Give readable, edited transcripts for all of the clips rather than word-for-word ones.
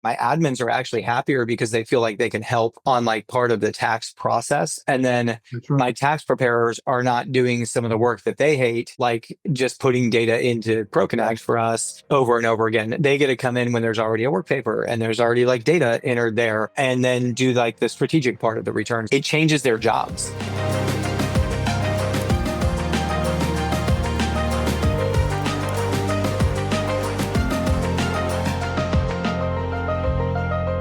my admins are actually happier because they feel like they can help on like part of the tax process. And then That's right. my tax preparers are not doing some of the work that they hate, like just putting data into ProConnect for us over and over again. They get to come in when there's already a work paper and there's already like data entered there and then do like the strategic part of the returns. It changes their jobs.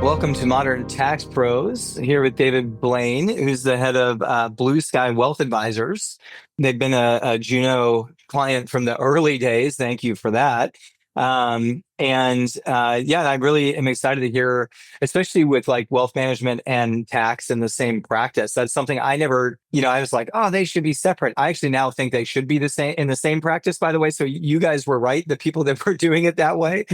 Welcome to Modern Tax Pros, here with David Blain, who's the head of BlueSky Wealth Advisors. They've been a Juno client from the early days. Thank you for that. Yeah, I really am excited to hear, especially with like wealth management and tax in the same practice. That's something I never, I was like, oh, they should be separate. I actually now think they should be the same in the same practice, by the way. So you guys were right, the people that were doing it that way.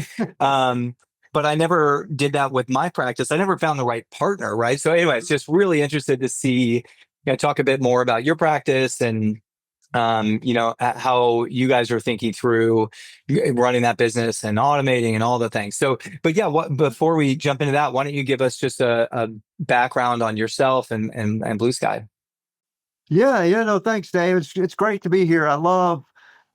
But I never did that with my practice. I never found the right partner, right? So anyway, it's just really interested to see, talk a bit more about your practice and, how you guys are thinking through running that business and automating and all the things. So, but yeah, before we jump into that, why don't you give us just a background on yourself and BlueSky? Yeah, no, thanks, Dave. It's great to be here. I love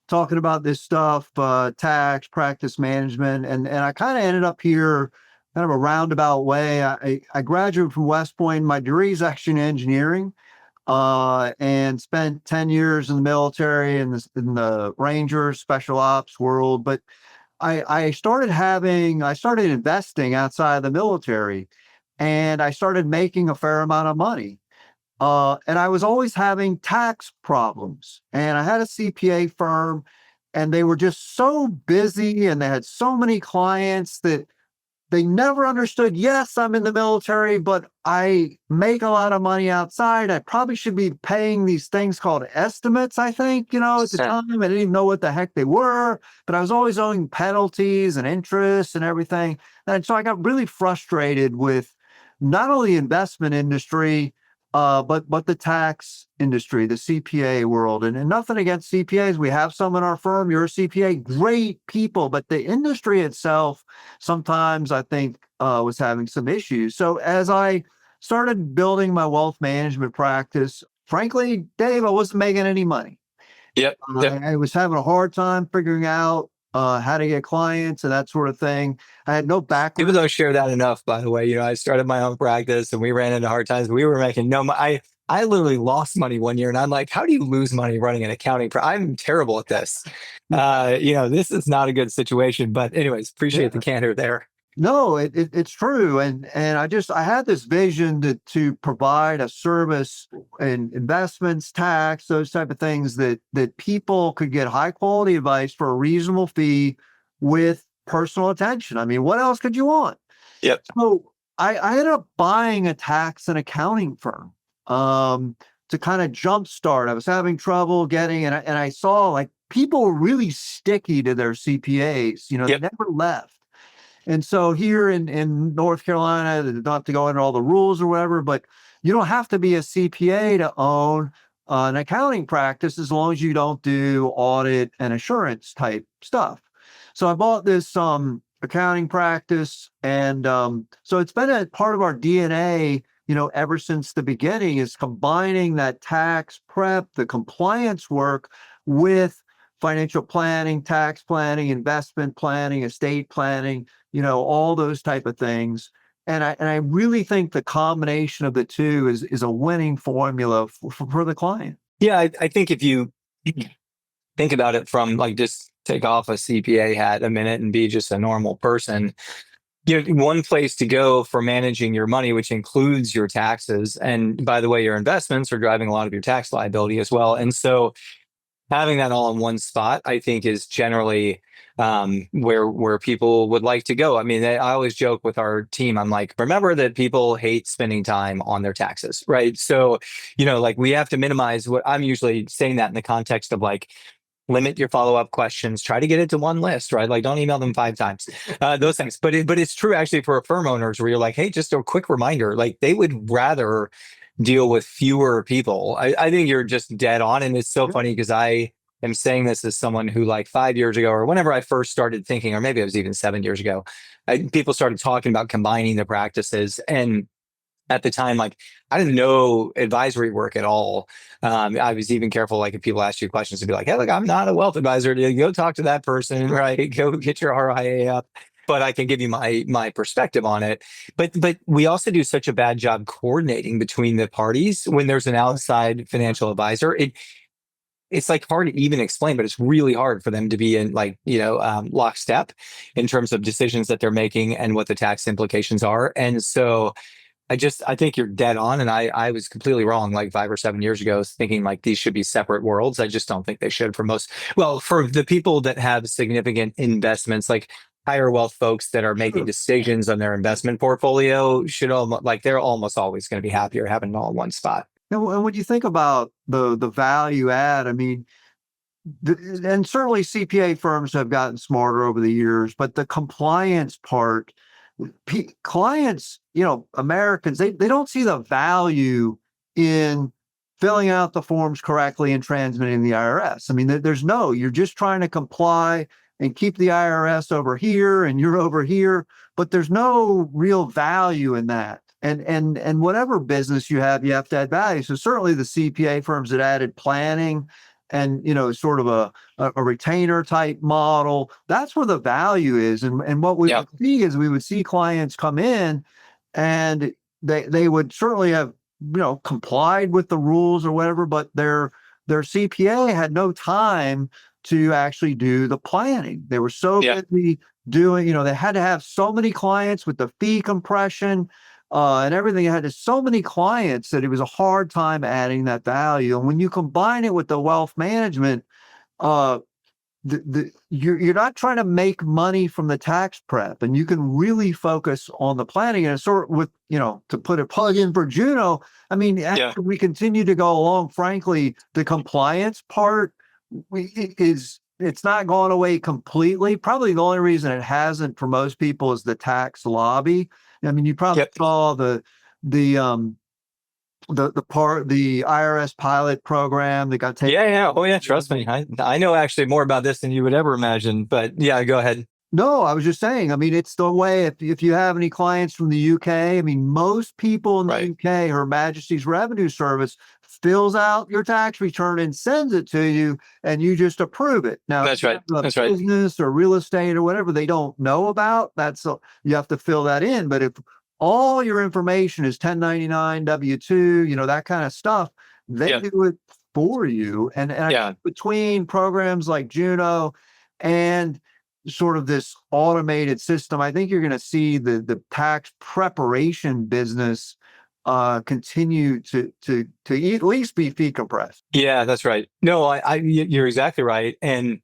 talking about this stuff, tax, practice management, and I kind of ended up here kind of a roundabout way. I graduated from West Point. My degree is actually in engineering, and spent 10 years in the military in the Rangers special ops world. But I started investing outside the military, and I started making a fair amount of money. And I was always having tax problems. And I had a CPA firm, and they were just so busy and they had so many clients that they never understood. Yes, I'm in the military, but I make a lot of money outside. I probably should be paying these things called estimates, I think, at the time. I didn't even know what the heck they were, but I was always owing penalties and interest and everything. And so I got really frustrated with not only the investment industry, but the tax industry, the CPA world, and nothing against CPAs. We have some in our firm. You're a CPA, great people, but the industry itself sometimes I think was having some issues. So as I started building my wealth management practice, frankly, Dave, I wasn't making any money. Yep. I was having a hard time figuring out how to get clients and that sort of thing. I had no People background. don't share that enough, by the way. I started my own practice and we ran into hard times. We were making no money. I literally lost money one year and I'm like, how do you lose money running an accounting? I'm terrible at this. This is not a good situation. But anyways, appreciate the candor there. No, it's true. And I had this vision to provide a service in investments, tax, those type of things that people could get high quality advice for a reasonable fee with personal attention. I mean, what else could you want? Yep. So I ended up buying a tax and accounting firm to kind of jumpstart. I was having trouble getting, and I saw like people were really sticky to their CPAs, they Yep. never left. And so here in North Carolina, not to go into all the rules or whatever, but you don't have to be a CPA to own an accounting practice as long as you don't do audit and assurance type stuff. So I bought this accounting practice, and so it's been a part of our DNA, ever since the beginning, is combining that tax prep, the compliance work with financial planning, tax planning, investment planning, estate planning, all those type of things. And I really think the combination of the two is a winning formula for the client. Yeah, I think if you think about it from like just take off a CPA hat a minute and be just a normal person, one place to go for managing your money, which includes your taxes. And by the way, your investments are driving a lot of your tax liability as well. And so having that all in one spot, I think, is generally where people would like to go. I mean, I always joke with our team. I'm like, remember that people hate spending time on their taxes, right? So, like we have to minimize what I'm usually saying that in the context of like, limit your follow-up questions, try to get it to one list, right? Like don't email them 5 times, those things. But it's true actually for firm owners where you're like, hey, just a quick reminder, like they would rather deal with fewer people. I think you're just dead on. And it's so funny because I am saying this as someone who, like, 5 years ago, or whenever I first started thinking, or maybe it was even 7 years ago, people started talking about combining the practices. And at the time, like, I didn't know advisory work at all. I was even careful, like, if people ask you questions, to be like, hey, look, I'm not a wealth advisor. Go talk to that person, right? Go get your RIA up. But I can give you my perspective on it. But we also do such a bad job coordinating between the parties when there's an outside financial advisor. It's like hard to even explain, but it's really hard for them to be in, like, lockstep in terms of decisions that they're making and what the tax implications are. And so I think you're dead on. And I was completely wrong, like 5 or 7 years ago, thinking like these should be separate worlds. I just don't think they should for most, well, for the people that have significant investments, like higher wealth folks that are making decisions on their investment portfolio should almost, like, they're almost always going to be happier having it all in one spot. And when you think about the value add, I mean, and certainly CPA firms have gotten smarter over the years, but the compliance part, clients, Americans, they don't see the value in filling out the forms correctly and transmitting the IRS. I mean, you're just trying to comply and keep the IRS over here and you're over here, but there's no real value in that. And whatever business you have to add value. So certainly the CPA firms that added planning and, sort of a retainer type model, that's where the value is. And what we would see is we would see clients come in and they would certainly have, complied with the rules or whatever, but their CPA had no time to actually do the planning. They were so busy doing, they had to have so many clients with the fee compression and everything. It had so many clients that it was a hard time adding that value. And when you combine it with the wealth management, you're not trying to make money from the tax prep, and you can really focus on the planning. And sort of with, to put a plug in for Juno, I mean, as we continue to go along, frankly, the compliance part it's not gone away completely. Probably the only reason it hasn't for most people is the tax lobby. I mean, you probably saw the IRS pilot program that got taken. Oh yeah, trust me, I know actually more about this than you would ever imagine. But yeah, go ahead. No, I was just saying, I mean, it's the way, if you have any clients from the UK, I mean, most people in the UK, Her Majesty's Revenue Service fills out your tax return and sends it to you, and you just approve it. Now, that's right. Business or real estate or whatever they don't know about, you have to fill that in. But if all your information is 1099, W-2, that kind of stuff, they do it for you. And between programs like Juno and sort of this automated system, I think you're going to see the tax preparation business continue to at least be fee compressed. Yeah, that's right. No, you're exactly right. And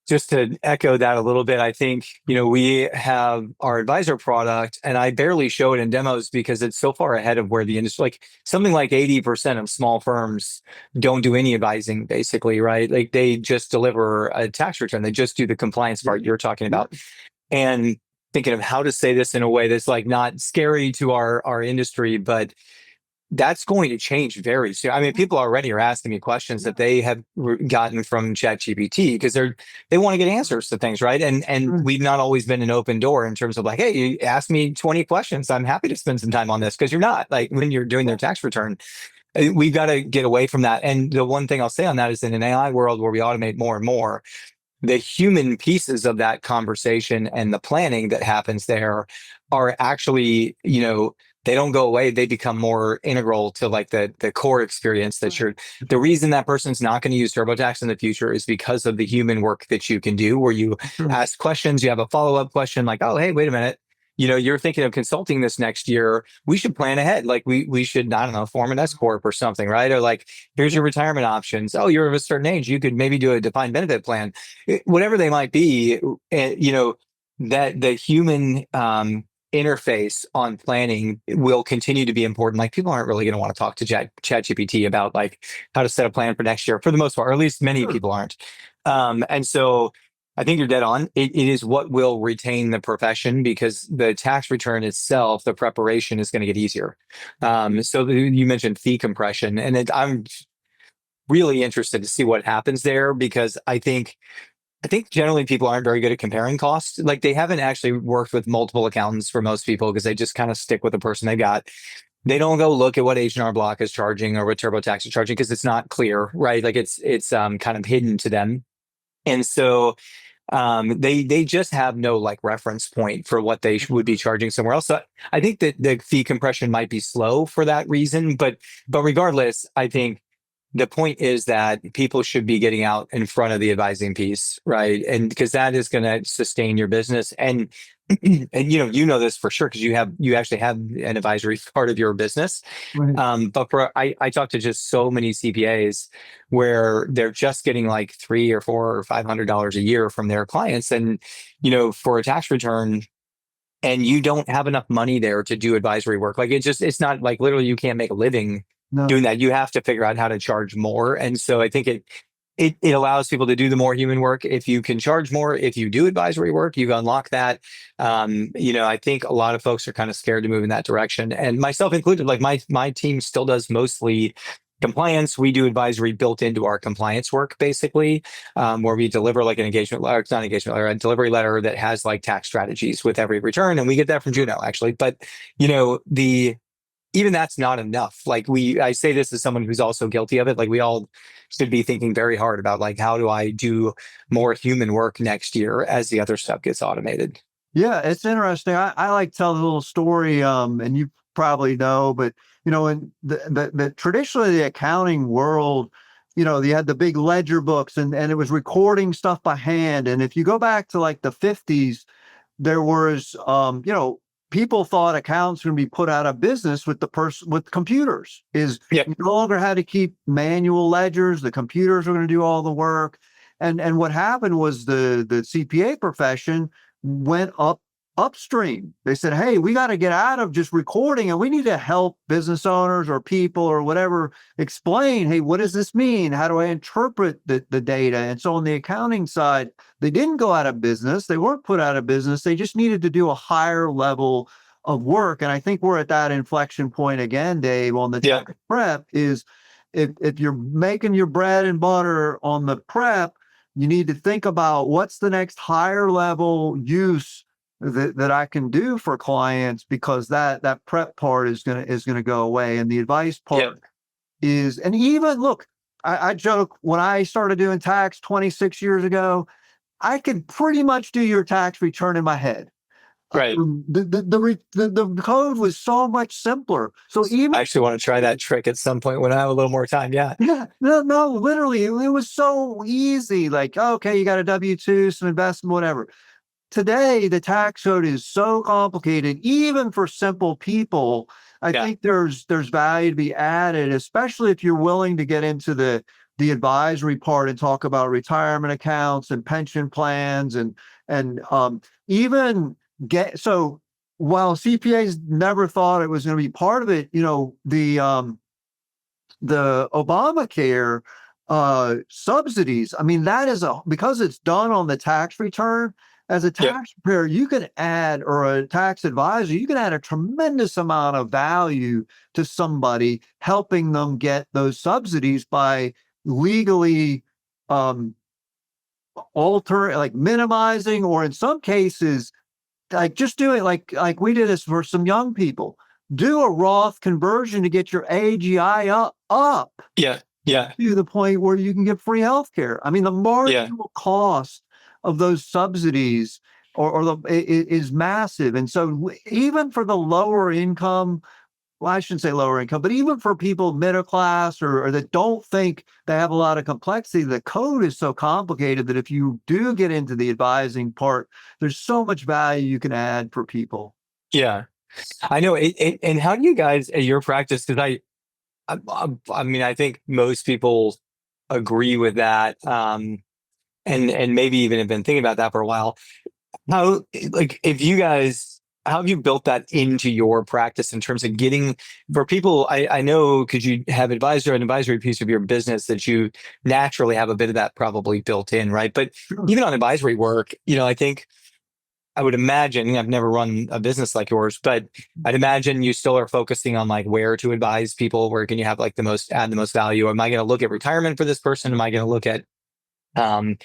just to echo that a little bit, I think, we have our advisor product, and I barely show it in demos because it's so far ahead of where the industry, like something like 80% of small firms don't do any advising, basically, right? Like they just deliver a tax return. They just do the compliance part you're talking about. And thinking of how to say this in a way that's like not scary to our industry, but that's going to change very soon. I mean, people already are asking me questions that they have gotten from ChatGPT because they want to get answers to things, right? And we've not always been an open door in terms of like, hey, you ask me 20 questions. I'm happy to spend some time on this, because you're not, like, when you're doing their tax return. We've got to get away from that. And the one thing I'll say on that is, in an AI world where we automate more and more, the human pieces of that conversation and the planning that happens there are actually, they don't go away. They become more integral to like the core experience that the reason that person's not going to use TurboTax in the future is because of the human work that you can do, where you ask questions, you have a follow-up question like, oh, hey, wait a minute. You're thinking of consulting this next year. We should plan ahead. Like we should, I don't know, form an S Corp or something, right? Or like, here's your retirement options. Oh, you're of a certain age. You could maybe do a defined benefit plan, whatever they might be. That the human interface on planning will continue to be important. Like, people aren't really going to want to talk to ChatGPT about like how to set a plan for next year, for the most part, or at least many people aren't. And so I think you're dead on. It is what will retain the profession, because the tax return itself, the preparation is going to get easier. So you mentioned fee compression, and really interested to see what happens there, because I think generally people aren't very good at comparing costs. Like they haven't actually worked with multiple accountants for most people because they just kind of stick with the person they got. They don't go look at what H&R Block is charging or what TurboTax is charging because it's not clear, right? Like it's kind of hidden to them. And so they just have no like reference point for what they would be charging somewhere else. So I think that the fee compression might be slow for that reason, but regardless, I think the point is that people should be getting out in front of the advising piece, right? And because that is going to sustain your business. And and you know this for sure because you actually have an advisory part of your business. Right. But I talk to just so many CPAs where they're just getting like $300 or $400 or $500 a year from their clients, and for a tax return, and you don't have enough money there to do advisory work. Like it's not like literally you can't make a living No. doing that. You have to figure out how to charge more. And so I think it allows people to do the more human work. If you can charge more, if you do advisory work, you unlock that. I think a lot of folks are kind of scared to move in that direction, and myself included. Like my team still does mostly compliance. We do advisory built into our compliance work, basically, where we deliver like an engagement letter. It's not an engagement letter, a delivery letter that has like tax strategies with every return, and we get that from Juno actually. But the even that's not enough. Like I say this as someone who's also guilty of it. Like we all should be thinking very hard about like, how do I do more human work next year as the other stuff gets automated? Yeah, it's interesting. I like to tell a little story, and you probably know, but in the traditionally the accounting world, you had the big ledger books and it was recording stuff by hand. And if you go back to like the 50s, there was people thought accountants were going to be put out of business with with computers. Yeah. You no longer had to keep manual ledgers. The computers were going to do all the work. And what happened was the CPA profession went upstream. They said, hey, we got to get out of just recording, and we need to help business owners or people or whatever explain, hey, what does this mean? How do I interpret the data? And so on the accounting side, they didn't go out of business. They weren't put out of business. They just needed to do a higher level of work. And I think we're at that inflection point again, Dave, on the tax prep is if you're making your bread and butter on the prep, you need to think about what's the next higher level use that I can do for clients, because that prep part is gonna go away, and the advice part is. And even look, I joke, when I started doing tax 26 years ago, I could pretty much do your tax return in my head. Right. The code was so much simpler. So even I actually want to try that trick at some point when I have a little more time. Yeah. Yeah, no, literally, it was so easy. Like, okay, you got a W-2, some investment, whatever. Today, the tax code is so complicated, even for simple people. I think there's value to be added, especially if you're willing to get into the advisory part and talk about retirement accounts and pension plans and even so while CPAs never thought it was going to be part of it, the Obamacare subsidies. I mean, that is because it's done on the tax return. As a tax preparer, you can add, or a tax advisor, you can add a tremendous amount of value to somebody, helping them get those subsidies by legally minimizing, or in some cases, like just doing like we did this for some young people. Do a Roth conversion to get your AGI up. Yeah. To the point where you can get free healthcare. I mean, the marginal cost of those subsidies is massive. And so even for the lower income, well, I shouldn't say lower income, but even for people middle class or that don't think they have a lot of complexity, the code is so complicated that if you do get into the advising part, there's so much value you can add for people. Yeah. I know. And how do you guys at your practice? Because I mean, I think most people agree with that. And maybe even have been thinking about that for a while. How, like, how have you built that into your practice in terms of getting for people? I know because you have an advisory piece of your business that you naturally have a bit of that probably built in, right? But even on advisory work, I think I would imagine, I've never run a business like yours, but I'd imagine you still are focusing on like where to advise people, where can you have like add the most value? Am I going to look at retirement for this person? Am I going to look at um,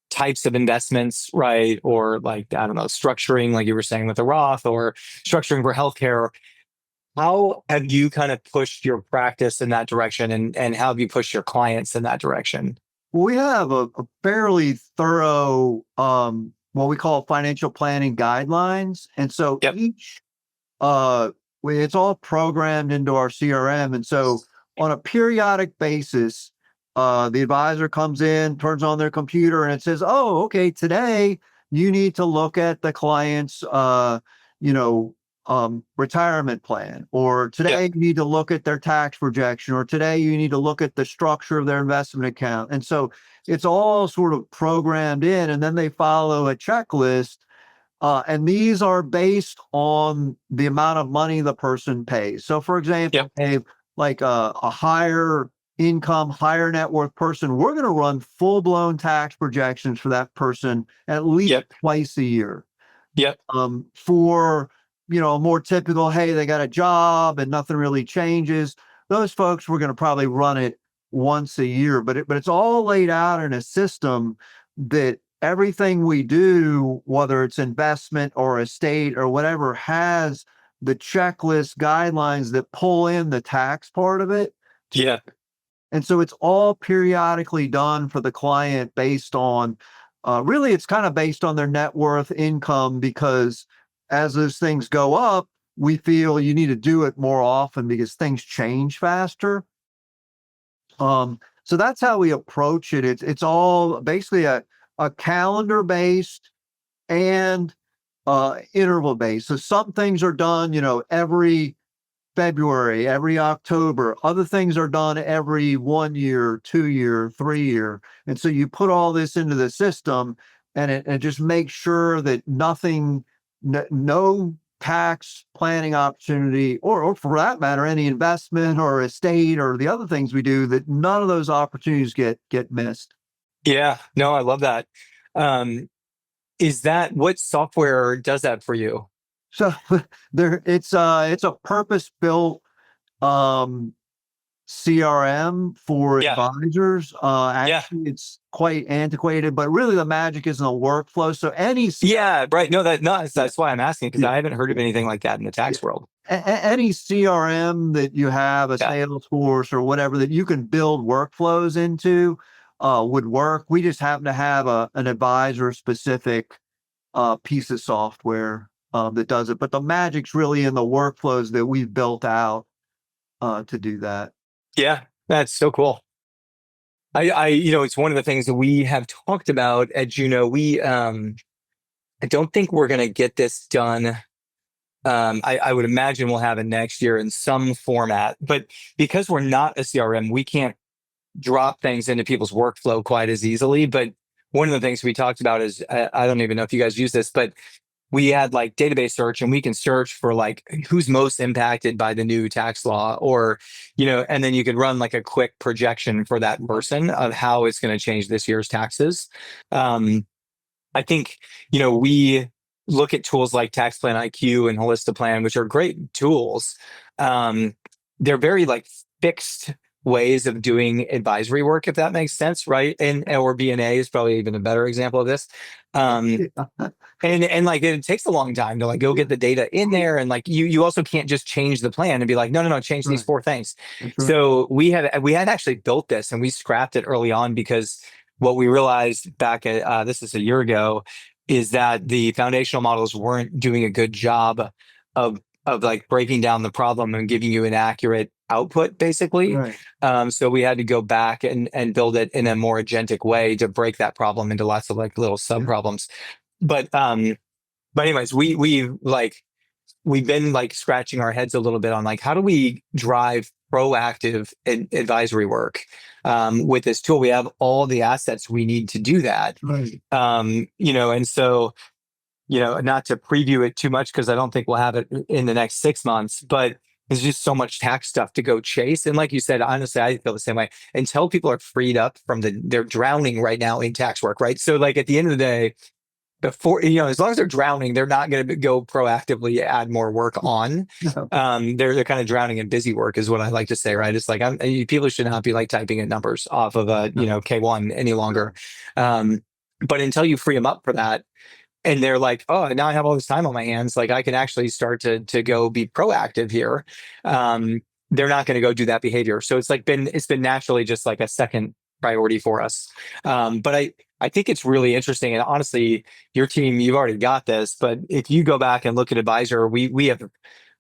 types of investments, right? Or like, I don't know, structuring, like you were saying with the Roth, or structuring for healthcare. How have you kind of pushed your practice in that direction, and how have you pushed your clients in that direction? We have a fairly thorough, what we call financial planning guidelines. And so Yep. each, uh, it's all programmed into our CRM. And so on a periodic basis, the advisor comes in, turns on their computer, and it says, "Oh, okay, today you need to look at the client's, you know, retirement plan, or today Yep. you need to look at their tax projection, or today you need to look at the structure of their investment account." And so it's all sort of programmed in, and then they follow a checklist. And these are based on the amount of money the person pays. So, for example, Yep. like a higher income, higher net worth person, we're going to run full blown tax projections for that person at least Yep. twice a year. Yep. For a more typical, hey, they got a job and nothing really changes. Those folks, we're going to probably run it once a year, but it's all laid out in a system that everything we do, whether it's investment or estate or whatever, has the checklist guidelines that pull in the tax part of it. Yeah. And so it's all periodically done for the client based on, really, it's kind of based on their net worth, income, because as those things go up, we feel you need to do it more often because things change faster. So that's how we approach it. It's all basically a calendar based and interval based. So some things are done, every February, every October. Other things are done every 1 year, 2 year, 3 year. And so you put all this into the system, and it just makes sure that no tax planning opportunity, or for that matter, any investment or estate or the other things we do, that none of those opportunities get missed. Yeah. No, I love that. Um, is that what software does that for you? So it's a purpose built um CRM for Yeah. advisors. Yeah. Actually, it's quite antiquated, but really the magic is in the workflow. So any Yeah. Right. No, yeah, that's why I'm asking, because yeah, I haven't heard of anything like that in the yeah. tax world. Any CRM that you have, a Yeah. Salesforce or whatever that you can build workflows into, would work. We just happen to have an advisor specific piece of software that does it. But the magic's really in the workflows that we've built out to do that. Yeah. That's so cool. It's one of the things that we have talked about at Juno. I don't think we're going to get this done. I would imagine we'll have it next year in some format, but because we're not a CRM, we can't drop things into people's workflow quite as easily. But one of the things we talked about is, I don't even know if you guys use this, but we had like database search, and we can search for like who's most impacted by the new tax law, or, and then you could run like a quick projection for that person of how it's going to change this year's taxes. Um, I think, we look at tools like Tax Plan IQ and Holistic Plan, which are great tools. Um, they're very like fixed ways of doing advisory work, if that makes sense, right? And or BNA is probably even a better example of this. Um, and like it takes a long time to like go get the data in there, and like you also can't just change the plan and be like, no, change these Right. 4 things. That's right. So we had actually built this, and we scrapped it early on because what we realized back at this is a year ago, is that the foundational models weren't doing a good job of like breaking down the problem and giving you an accurate output, basically. Right. So we had to go back and build it in a more agentic way to break that problem into lots of like little sub Yeah. problems. But anyways, we've been like scratching our heads a little bit on like, how do we drive proactive advisory work with this tool? We have all the assets we need to do that. Right. And so, not to preview it too much, because I don't think we'll have it in the next 6 months, but there's just so much tax stuff to go chase. And like you said, honestly, I feel the same way. Until people are freed up from they're drowning right now in tax work, right? So like at the end of the day, before, as long as they're drowning, they're not going to go proactively add more work on. No. They're kind of drowning in busy work is what I like to say, right? It's like people should not be like typing in numbers off of a K1 any longer. But until you free them up for that, and they're like, oh, now I have all this time on my hands, like I can actually start to go be proactive here. They're not going to go do that behavior. So it's been naturally just like a second priority for us. But I think it's really interesting. And honestly, your team, you've already got this, but if you go back and look at Advisor, we have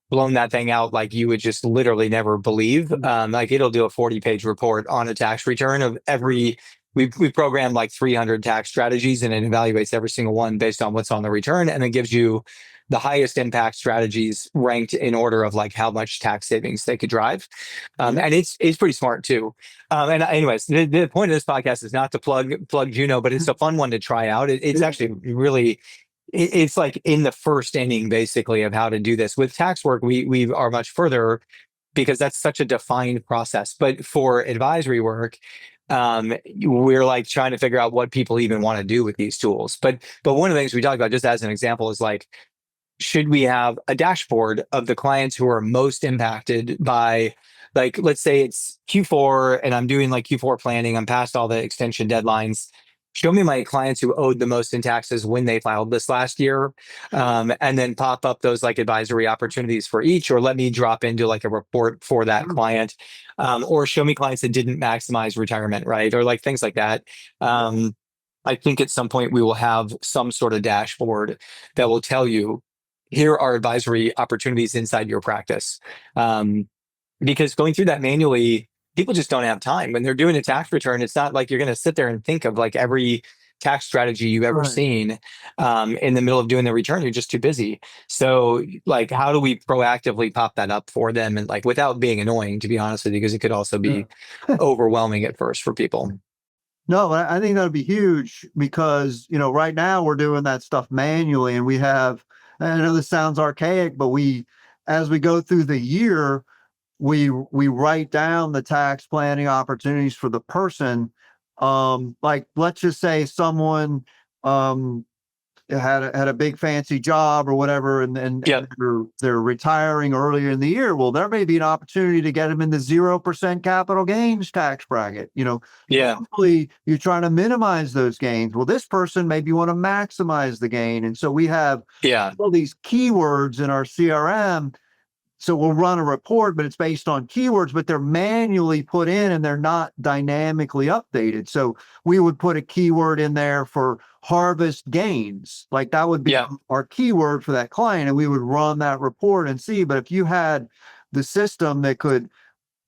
blown that thing out like you would just literally never believe. Like it'll do a 40-page report on a tax return of every. We programmed like 300 tax strategies, and it evaluates every single one based on what's on the return, and it gives you the highest impact strategies ranked in order of like how much tax savings they could drive. And it's pretty smart too. And anyways, the point of this podcast is not to plug Juno, but it's a fun one to try out. It's actually really it's like in the first inning basically of how to do this. With tax work, we are much further because that's such a defined process. But for advisory work, we're like trying to figure out what people even want to do with these tools. But one of the things we talk about, just as an example, is like, should we have a dashboard of the clients who are most impacted by, like, let's say it's Q4 and I'm doing like Q4 planning, I'm past all the extension deadlines. Show me my clients who owed the most in taxes when they filed this last year, and then pop up those like advisory opportunities for each, or let me drop into like a report for that client, or show me clients that didn't maximize retirement, right? Or like things like that. I think at some point we will have some sort of dashboard that will tell you, here are advisory opportunities inside your practice. Because going through that manually, people just don't have time. When they're doing a tax return, it's not like you're going to sit there and think of like every tax strategy you've ever seen in the middle of doing the return. You're just too busy. So like, how do we proactively pop that up for them? And like, without being annoying, to be honest with you, because it could also be overwhelming at first for people. No, I think that would be huge because, right now we're doing that stuff manually and we have, I know this sounds archaic, but as we go through the year, we write down the tax planning opportunities for the person. Like let's just say someone had a big fancy job or whatever, and they're retiring earlier in the year. Well, there may be an opportunity to get them in the 0% capital gains tax bracket. Hopefully you're trying to minimize those gains. Well, this person maybe want to maximize the gain, and so we have all these keywords in our CRM. So we'll run a report, but it's based on keywords, but they're manually put in and they're not dynamically updated. So we would put a keyword in there for harvest gains. Like that would be our keyword for that client. And we would run that report and see. But if you had the system that could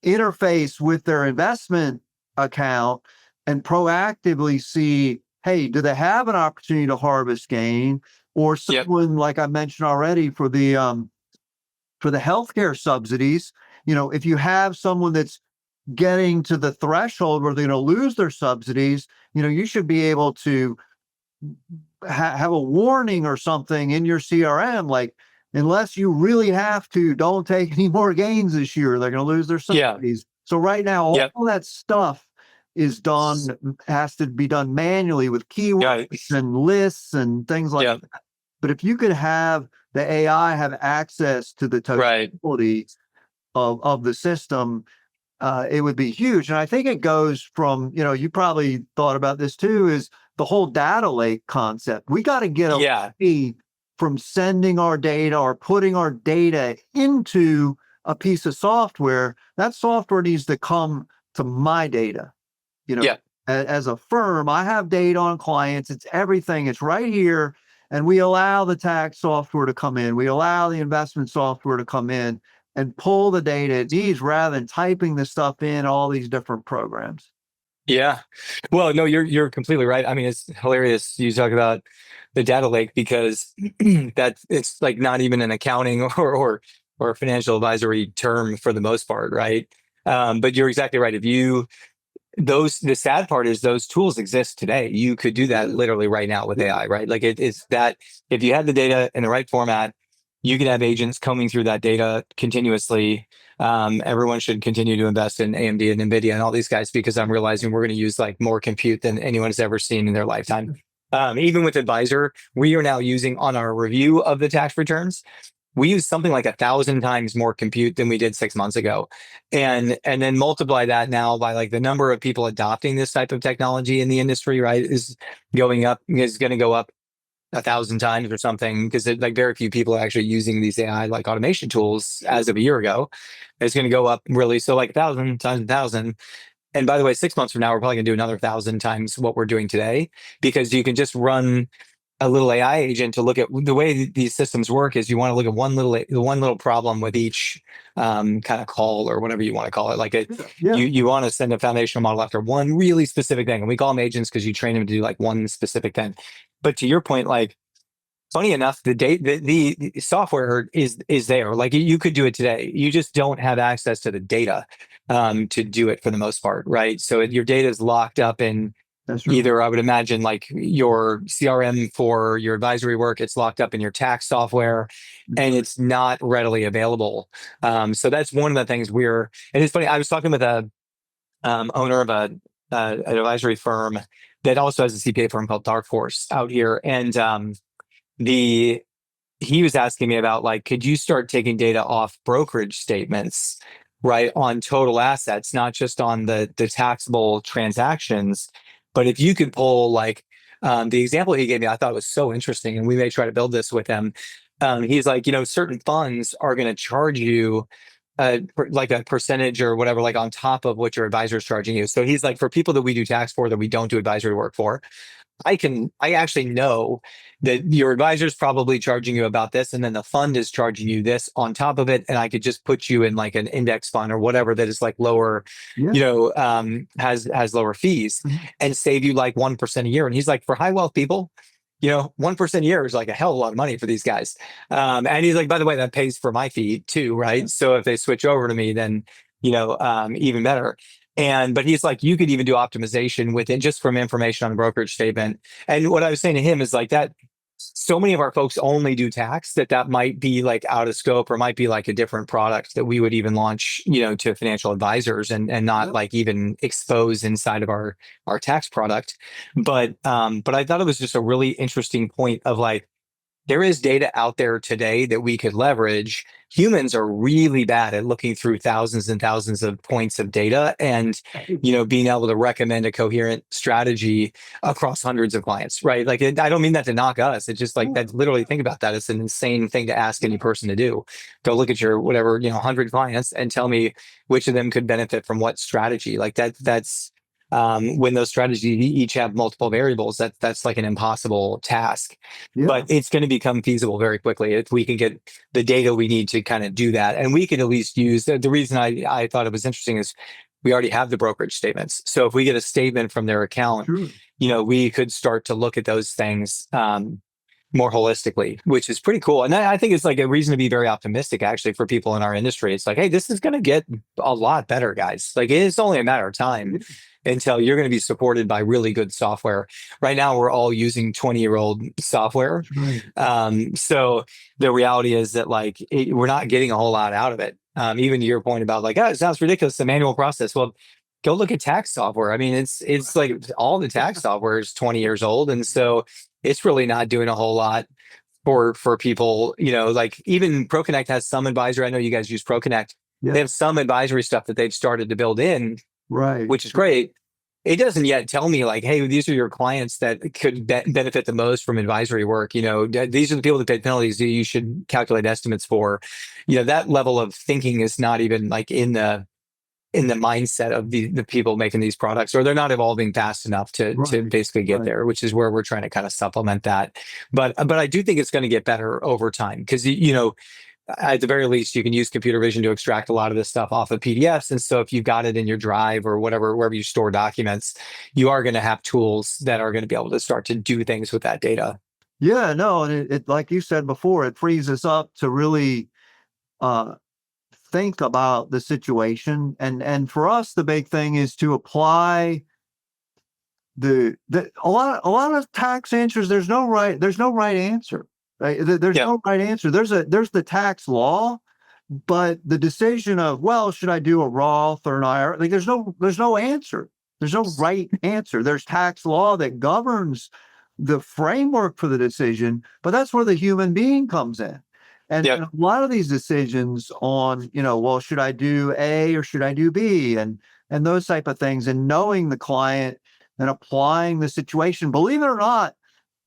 interface with their investment account and proactively see, hey, do they have an opportunity to harvest gain? Or someone, like I mentioned already, for the healthcare subsidies, if you have someone that's getting to the threshold where they're going to lose their subsidies, you should be able to have a warning or something in your CRM, like, unless you really have to, don't take any more gains this year. They're going to lose their subsidies. So right now, all that stuff is has to be done manually with keywords and lists and things like that. But if you could have the AI have access to the totality of the system, it would be huge. And I think it goes from, you probably thought about this too, is the whole data lake concept. We got to get away from sending our data or putting our data into a piece of software. That software needs to come to my data. As a firm, I have data on clients. It's everything. It's right here. And we allow the tax software to come in. We allow the investment software to come in and pull the data it needs rather than typing this stuff in all these different programs. Yeah. Well, no, you're completely right. I mean, it's hilarious you talk about the data lake because it's like not even an accounting or financial advisory term for the most part, right? But you're exactly right. The sad part is those tools exist today. You could do that literally right now with AI, right? Like it's that if you had the data in the right format, you could have agents combing through that data continuously. Everyone should continue to invest in AMD and NVIDIA and all these guys because I'm realizing we're going to use like more compute than anyone's ever seen in their lifetime. Even with Advisor, we are now using on our review of the tax returns, we use something like 1,000 times more compute than we did 6 months ago. And then multiply that now by like the number of people adopting this type of technology in the industry, right, is going to go up 1,000 times or something, because like very few people are actually using these AI like automation tools as of a year ago. It's going to go up really. So like 1,000 times 1,000. And by the way, 6 months from now, we're probably going to do another 1,000 times what we're doing today, because you can just run a little AI agent to look at the way these systems work. Is you want to look at one little problem with each kind of call or whatever you want to call it. Like Yeah. you want to send a foundational model after one really specific thing, and we call them agents because you train them to do like one specific thing. But to your point, like funny enough, the software is there. Like you could do it today. You just don't have access to the data to do it for the most part, right? So your data is locked up in That's right. either, I would imagine, like your CRM for your advisory work. It's locked up in your tax software, and it's not readily available. So that's one of the things and it's funny. I was talking with a owner of an advisory firm that also has a CPA firm called Dark Horse out here, and the he was asking me about, like, could you start taking data off brokerage statements, right, on total assets, not just on the taxable transactions, but if you could pull like the example he gave me, I thought was so interesting, and we may try to build this with him. He's like, certain funds are going to charge you like a percentage or whatever, like on top of what your advisor is charging you. So he's like, for people that we do tax for that we don't do advisory work for, I actually know that your advisor is probably charging you about this, and then the fund is charging you this on top of it. And I could just put you in like an index fund or whatever that is like lower, Yeah. has lower fees, Mhm. and save you like 1% a year. And he's like, for high wealth people, 1% a year is like a hell of a lot of money for these guys. And he's like, by the way, that pays for my fee too, right? So if they switch over to me, then even better. But he's like, you could even do optimization with it just from information on the brokerage statement. And what I was saying to him is like that so many of our folks only do tax that might be like out of scope, or might be like a different product that we would even launch, to financial advisors, and not like even expose inside of our tax product. But I thought it was just a really interesting point of like, there is data out there today that we could leverage. Humans are really bad at looking through thousands and thousands of points of data, and being able to recommend a coherent strategy across hundreds of clients, right? Like, I don't mean that to knock us. It's just like that. Literally, think about that. It's an insane thing to ask any person to do. Go look at your whatever 100 clients and tell me which of them could benefit from what strategy. Like that's when those strategies each have multiple variables, that's like an impossible task. Yeah. But it's going to become feasible very quickly if we can get the data we need to kind of do that. And we can at least use the reason I thought it was interesting is we already have the brokerage statements. So if we get a statement from their account, Sure. we could start to look at those things more holistically, which is pretty cool. And I think it's like a reason to be very optimistic, actually, for people in our industry. It's like, hey, this is going to get a lot better, guys. Like, it's only a matter of time until you're going to be supported by really good software. Right now, we're all using 20-year-old software. Right. So the reality is that like we're not getting a whole lot out of it. Even to your point about like, oh, it sounds ridiculous, the manual process. Well, go look at tax software. I mean, it's like all the tax software is 20 years old, and so it's really not doing a whole lot for people. Like even ProConnect has some advisory. I know you guys use ProConnect. Yeah. They have some advisory stuff that they've started to build in, Right. which is great. It doesn't yet tell me like, hey, these are your clients that could benefit the most from advisory work. These are the people that pay penalties that you should calculate estimates for. That level of thinking is not even like in the mindset of the people making these products, or they're not evolving fast enough to Right. basically get Right. there, which is where we're trying to kind of supplement that. But I do think it's going to get better over time, because at the very least, you can use computer vision to extract a lot of this stuff off of PDFs. And so if you've got it in your drive or whatever, wherever you store documents, you are going to have tools that are going to be able to start to do things with that data. Yeah, no, and it like you said before, it frees us up to really think about the situation. And for us, the big thing is to apply a lot of tax answers. There's no right answer. Right? There's no right answer. There's the tax law, but the decision of, well, should I do a Roth or an IRA? Like there's no answer. There's no right answer. There's tax law that governs the framework for the decision, but that's where the human being comes in. And a lot of these decisions on, well, should I do A or should I do B? And those type of things, and knowing the client and applying the situation. Believe it or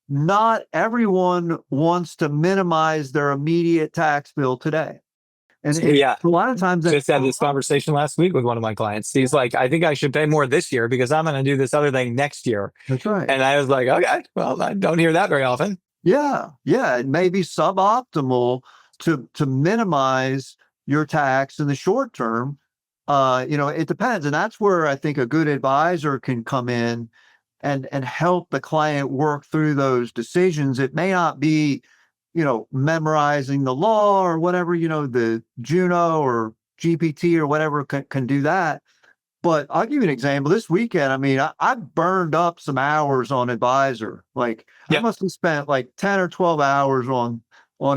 not everyone wants to minimize their immediate tax bill today. And a lot of times just had this conversation last week with one of my clients. He's like, I think I should pay more this year because I'm going to do this other thing next year. That's right. And I was like, okay, well, I don't hear that very often. Yeah. It may be suboptimal to minimize your tax in the short term. It depends. And that's where I think a good advisor can come in and help the client work through those decisions. It may not be, memorizing the law or whatever, the Juno or GPT or whatever can do that. But I'll give you an example. This weekend, I burned up some hours on advisor. Like I must have spent like 10 or 12 hours on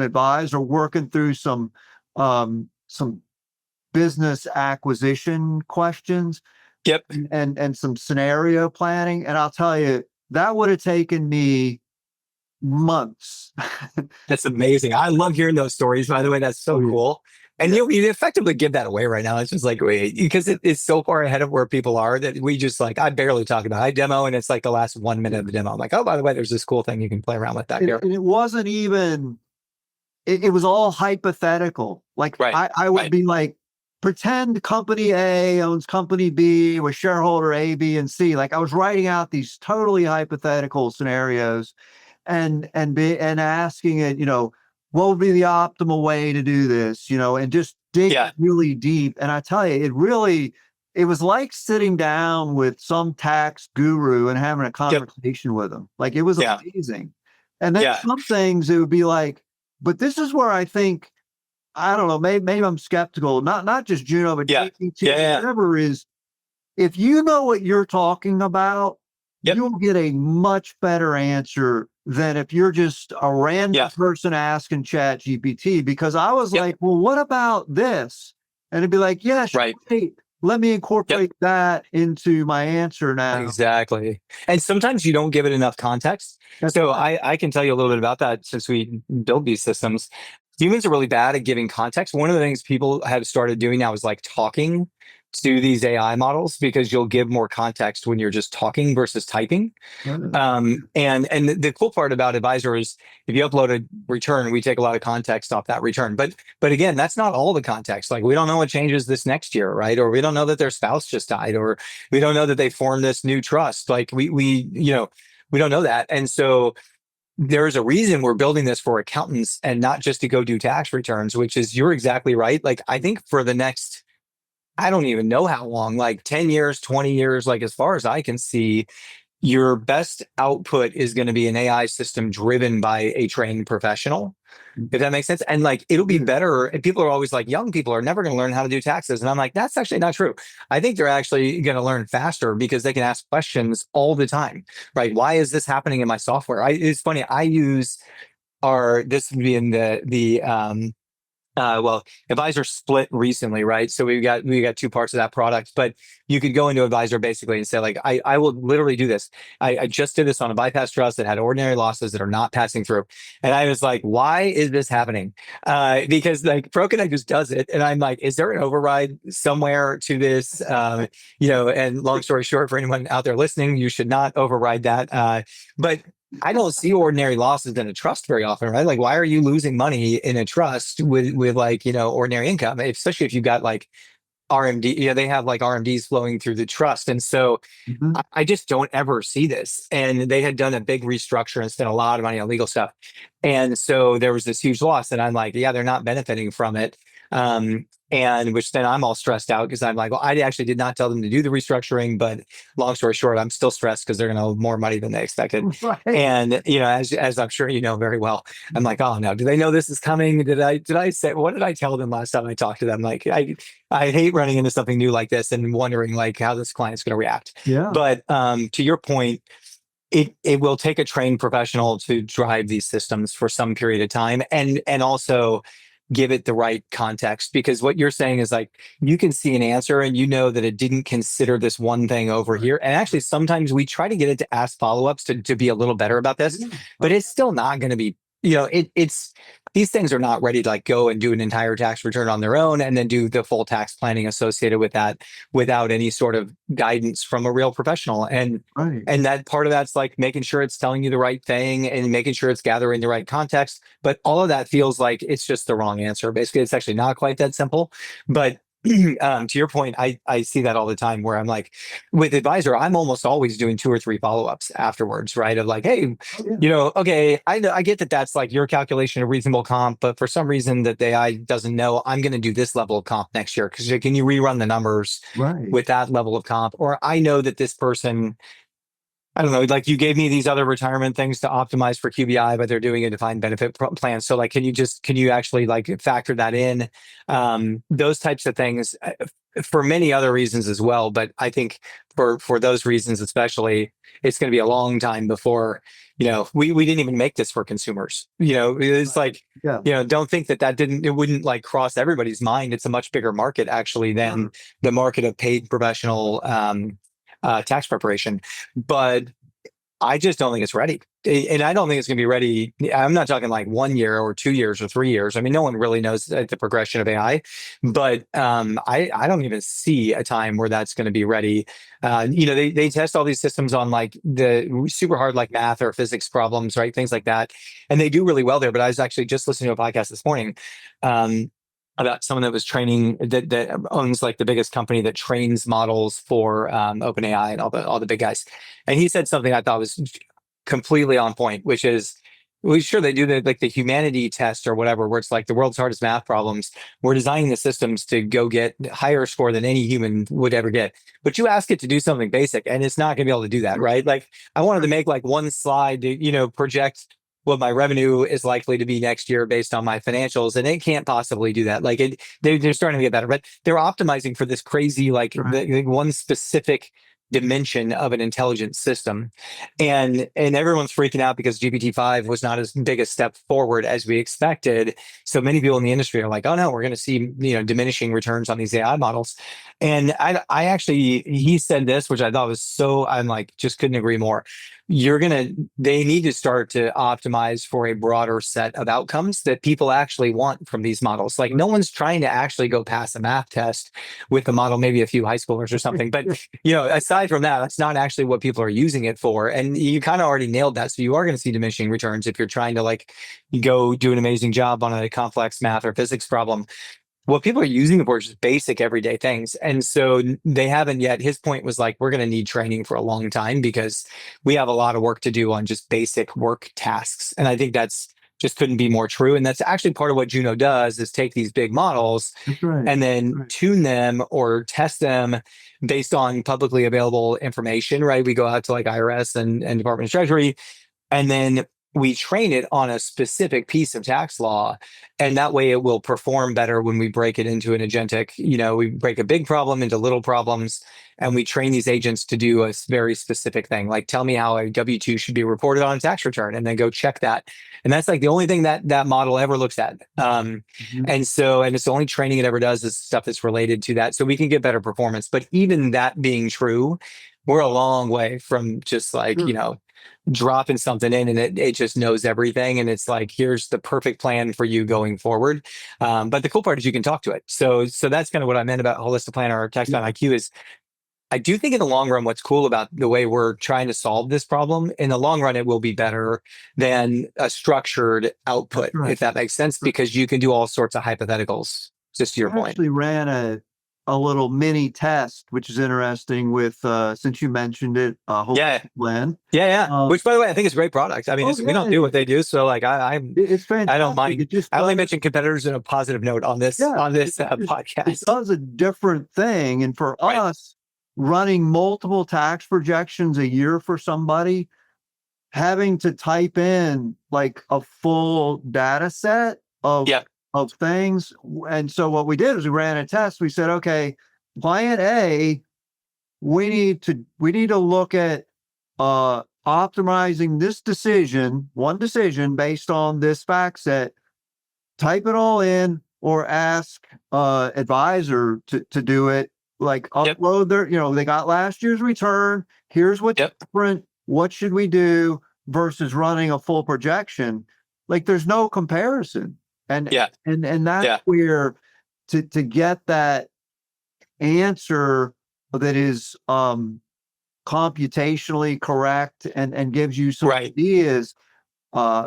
advisor working through some business acquisition questions. And some scenario planning. And I'll tell you, that would have taken me months. That's amazing. I love hearing those stories, by the way. That's so cool. And you effectively give that away right now. It's just like, wait, because it's so far ahead of where people are that we just like, I barely talk about it. I demo and it's like the last 1 minute of the demo. I'm like, oh, by the way, there's this cool thing you can play around with back here. And it wasn't even, it was all hypothetical. Like I would be like, pretend company A owns company B with shareholder A, B, and C. Like I was writing out these totally hypothetical scenarios and asking it, what would be the optimal way to do this, and just dig really deep. And I tell you, it was like sitting down with some tax guru and having a conversation with them. Like it was amazing. And then some things it would be like, but this is where I think, I don't know, maybe I'm skeptical, not just Juno, but GPT, whatever is, if you know what you're talking about, you'll get a much better answer than if you're just a random person asking Chat GPT. Because I was like, well, what about this? And it'd be like, wait, let me incorporate that into my answer now. Exactly. And sometimes you don't give it enough context. So I can tell you a little bit about that since we build these systems. Humans are really bad at giving context. One of the things people have started doing now is like talking to these AI models because you'll give more context when you're just talking versus typing. And the cool part about Advisor is if you upload a return, we take a lot of context off that return. But again, that's not all the context. Like we don't know what changes this next year, right? Or we don't know that their spouse just died, or we don't know that they formed this new trust. Like we don't know that. And so there's a reason we're building this for accountants and not just to go do tax returns, which is, you're exactly right. Like I think for the next, I don't even know how long, like 10 years, 20 years, like as far as I can see, your best output is going to be an AI system driven by a trained professional, if that makes sense. And like, it'll be better. And people are always like, young people are never going to learn how to do taxes. And I'm like, that's actually not true. I think they're actually going to learn faster because they can ask questions all the time, right? Why is this happening in my software? It's funny. I use this would be in Advisor split recently, right? So we got two parts of that product, but you could go into Advisor basically and say like, I will literally do this. I just did this on a bypass trust that had ordinary losses that are not passing through. And I was like, why is this happening? Because like ProConnect just does it. And I'm like, is there an override somewhere to this? And long story short, for anyone out there listening, you should not override that. But I don't see ordinary losses in a trust very often, right? Like, why are you losing money in a trust with like, ordinary income, especially if you've got like RMD, they have like RMDs flowing through the trust. And so I just don't ever see this. And they had done a big restructure and spent a lot of money on legal stuff. And so there was this huge loss. And I'm like, they're not benefiting from it. And which then I'm all stressed out because I'm like, well, I actually did not tell them to do the restructuring, but long story short, I'm still stressed because they're going to owe more money than they expected. Right. And, as I'm sure you know very well, I'm like, oh no, do they know this is coming? Did I say, what did I tell them last time I talked to them? Like, I hate running into something new like this and wondering like how this client's going to react. Yeah. But, to your point, it will take a trained professional to drive these systems for some period of time. And also, give it the right context. Because what you're saying is like, you can see an answer and you know that it didn't consider this one thing over here. And actually, sometimes we try to get it to ask follow-ups to be a little better about this, but it's still not going to be, it's these things are not ready to like go and do an entire tax return on their own and then do the full tax planning associated with that without any sort of guidance from a real professional. And that part of that's like making sure it's telling you the right thing and making sure it's gathering the right context. But all of that feels like it's just the wrong answer. Basically, it's actually not quite that simple. But to your point, I see that all the time where I'm like, with Advisor, I'm almost always doing 2 or 3 follow-ups afterwards, right? Of like, hey, okay, I get that that's like your calculation of reasonable comp, but for some reason that the AI doesn't know, I'm going to do this level of comp next year. Because can you rerun the numbers with that level of comp? Or I know that this person, I don't know, like you gave me these other retirement things to optimize for QBI, but they're doing a defined benefit plan. So like, can you actually like factor that in? Those types of things for many other reasons as well. But I think for those reasons, especially, it's going to be a long time before, we didn't even make this for consumers. It's like, don't think it wouldn't like cross everybody's mind. It's a much bigger market actually than the market of paid professional, tax preparation, but I just don't think it's ready. And I don't think it's going to be ready. I'm not talking like 1 year or 2 years or 3 years. I mean, no one really knows the progression of AI, but I don't even see a time where that's going to be ready. They test all these systems on like the super hard, like math or physics problems, right? Things like that. And they do really well there. But I was actually just listening to a podcast this morning. About someone that was training that owns like the biggest company that trains models for OpenAI and all the big guys, and he said something I thought was completely on point, which is, well, sure they do the humanity test or whatever, where it's like the world's hardest math problems. We're designing the systems to go get higher score than any human would ever get, but you ask it to do something basic, and it's not going to be able to do that, right? Like I wanted to make like one slide to project what my revenue is likely to be next year based on my financials, and it can't possibly do that. Like they're starting to get better, but they're optimizing for this crazy the one specific dimension of an intelligent system, and everyone's freaking out because GPT-5 was not as big a step forward as we expected. So many people in the industry are like, oh no, we're going to see diminishing returns on these AI models. And I actually, he said this, which I thought was so, I'm like, just couldn't agree more. They need to start to optimize for a broader set of outcomes that people actually want from these models. Like no one's trying to actually go pass a math test with the model, maybe a few high schoolers or something. But, aside from that, that's not actually what people are using it for. And you kind of already nailed that. So you are going to see diminishing returns if you're trying to like go do an amazing job on a complex math or physics problem. What people are using it for is just basic everyday things. And so they haven't yet. His point was like, we're going to need training for a long time because we have a lot of work to do on just basic work tasks. And I think that's just couldn't be more true. And that's actually part of what Juno does, is take these big models and then tune them or test them based on publicly available information, right? We go out to like IRS and Department of Treasury, and then we train it on a specific piece of tax law, and that way it will perform better when we break it into an agentic, we break a big problem into little problems, and we train these agents to do a very specific thing. Like tell me how a W-2 should be reported on a tax return, and then go check that. And that's like the only thing that model ever looks at. And it's the only training it ever does is stuff that's related to that. So we can get better performance. But even that being true, we're a long way from just like, dropping something in and it just knows everything. And it's like, here's the perfect plan for you going forward. But the cool part is you can talk to it. So that's kind of what I meant about Holistic Planner or Tax Time IQ is I do think in the long run, what's cool about the way we're trying to solve this problem, in the long run, it will be better than a structured output, if that makes sense, because you can do all sorts of hypotheticals, just to your point. I actually ran a little mini test, which is interesting with, since you mentioned it, Blain. Yeah. Which, by the way, I think is a great product. I mean, we don't do what they do. So like, it's fantastic. I don't mind. I only mention competitors in a positive note on this, podcast. It does a different thing. And for us, running multiple tax projections a year for somebody, having to type in like a full data set of things. And so what we did is we ran a test. We said, okay, client A, we need to look at optimizing this decision, one decision based on this fact set type it all in or ask advisor to do it, like Yep. upload their, they got last year's return. Here's what's Yep. different. What should we do versus running a full projection? Like there's no comparison. And Yeah. and that's Yeah. where to get that answer that is computationally correct and gives you some Right. ideas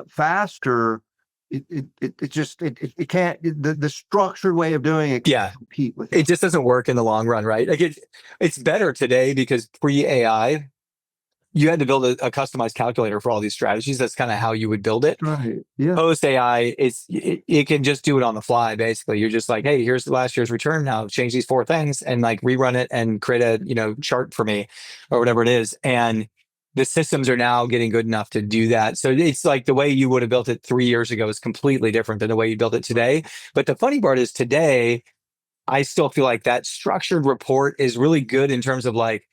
faster. It can't, the structured way of doing it Yeah. can't compete with It it. just doesn't work in the long run, right? Like it's better today because pre-AI, you had to build a customized calculator for all these strategies. That's kind of how you would build it. Right. Yeah. Post AI, it can just do it on the fly. Basically, you're just like, hey, here's the last year's return. Now change these 4 things and like rerun it and create a chart for me, or whatever it is. And the systems are now getting good enough to do that. So it's like the way you would have built it 3 years ago is completely different than the way you built it today. But the funny part is today, I still feel like that structured report is really good in terms of like,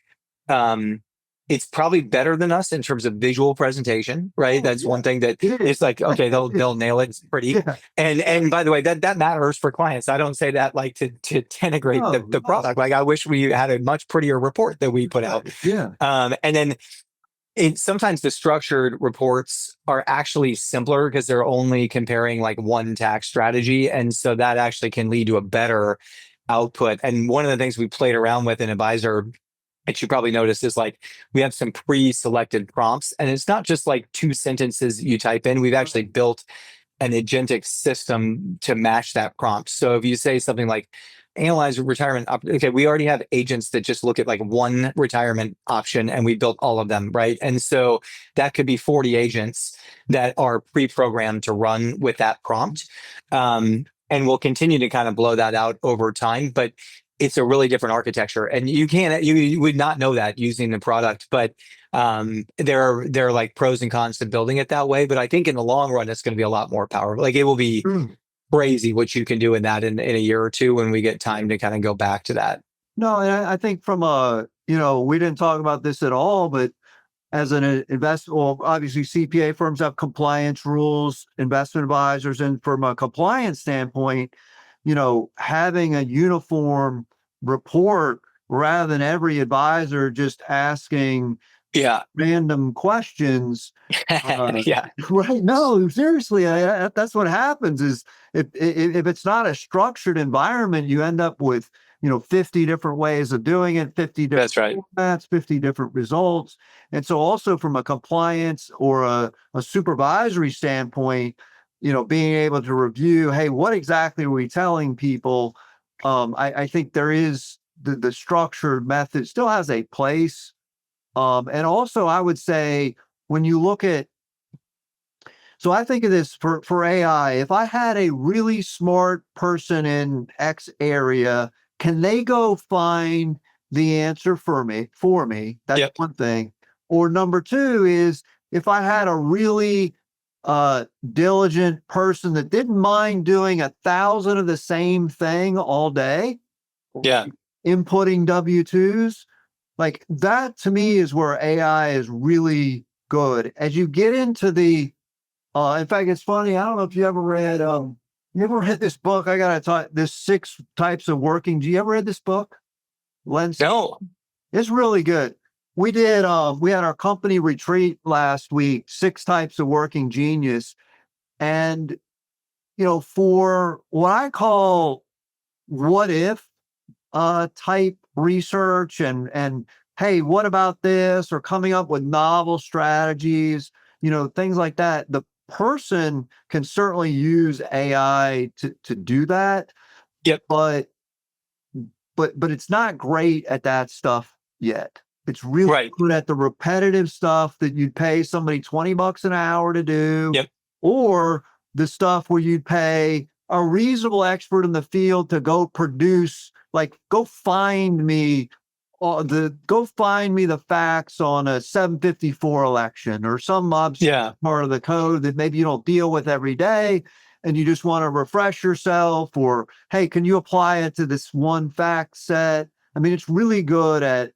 um, it's probably better than us in terms of visual presentation, right? Oh, That's yeah. one thing that It is. it's like, okay, they'll nail it. It's pretty. Yeah. And by the way, that matters for clients. I don't say that like to denigrate No, the no. product. Like I wish we had a much prettier report that we put out. Right. Yeah. And then sometimes the structured reports are actually simpler because they're only comparing like one tax strategy. And so that actually can lead to a better output. And one of the things we played around with in Advisor, that you probably noticed, is like we have some pre-selected prompts. And it's not just like 2 sentences you type in. We've actually built an agentic system to match that prompt. So if you say something like analyze retirement, okay, we already have agents that just look at like one retirement option and we built all of them, right? And so that could be 40 agents that are pre-programmed to run with that prompt. And we'll continue to kind of blow that out over time, but it's a really different architecture. And you would not know that using the product, but there are like pros and cons to building it that way. But I think in the long run, it's going to be a lot more powerful. Like it will be Mm. crazy what you can do in that in a year or two when we get time to kind of go back to that. No, and I think from we didn't talk about this at all, but as an investor, well, obviously CPA firms have compliance rules, investment advisors, and from a compliance standpoint, having a uniform report rather than every advisor just asking Yeah. random questions. Yeah. Right. No, seriously, that's what happens is if it's not a structured environment, you end up with 50 different ways of doing it, 50 different That's right. formats, 50 different results. And so also from a compliance or a supervisory standpoint, being able to review, hey, what exactly are we telling people? I think there is the structured method still has a place. And also I would say when you look at, so I think of this for AI, if I had a really smart person in X area, can they go find the answer for me? That's Yep. one thing. Or number two is if I had a really diligent person that didn't mind doing 1,000 of the same thing all day, Yeah. inputting W-2s, like that to me is where AI is really good. As you get into the in fact, it's funny. I don't know if you ever read this book? I gotta talk this 6 types of working. Do you ever read this book? Lens. No. It's really good. We did we had our company retreat last week, 6 types of working genius. And for what I call what if type research and hey, what about this? Or coming up with novel strategies, things like that. The person can certainly use AI to do that, Yep. but it's not great at that stuff yet. It's really Right. good at the repetitive stuff that you'd pay somebody $20 an hour to do, Yep. or the stuff where you'd pay a reasonable expert in the field to go produce, like go find me the facts on a 754 election or some Yeah. part of the code that maybe you don't deal with every day and you just want to refresh yourself, or hey, can you apply it to this one fact set? I mean, it's really good at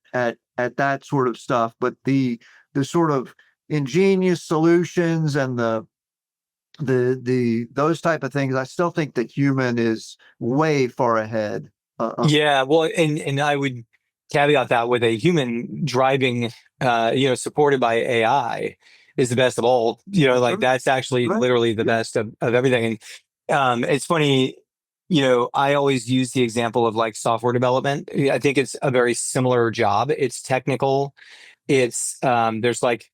that sort of stuff, but the sort of ingenious solutions and the those type of things, I still think the human is way far ahead. Yeah, well, and I would caveat that with a human driving, supported by AI is the best of all. Like that's actually Right. literally the best of everything. And it's funny, I always use the example of like software development. I think it's a very similar job. It's technical. It's there's like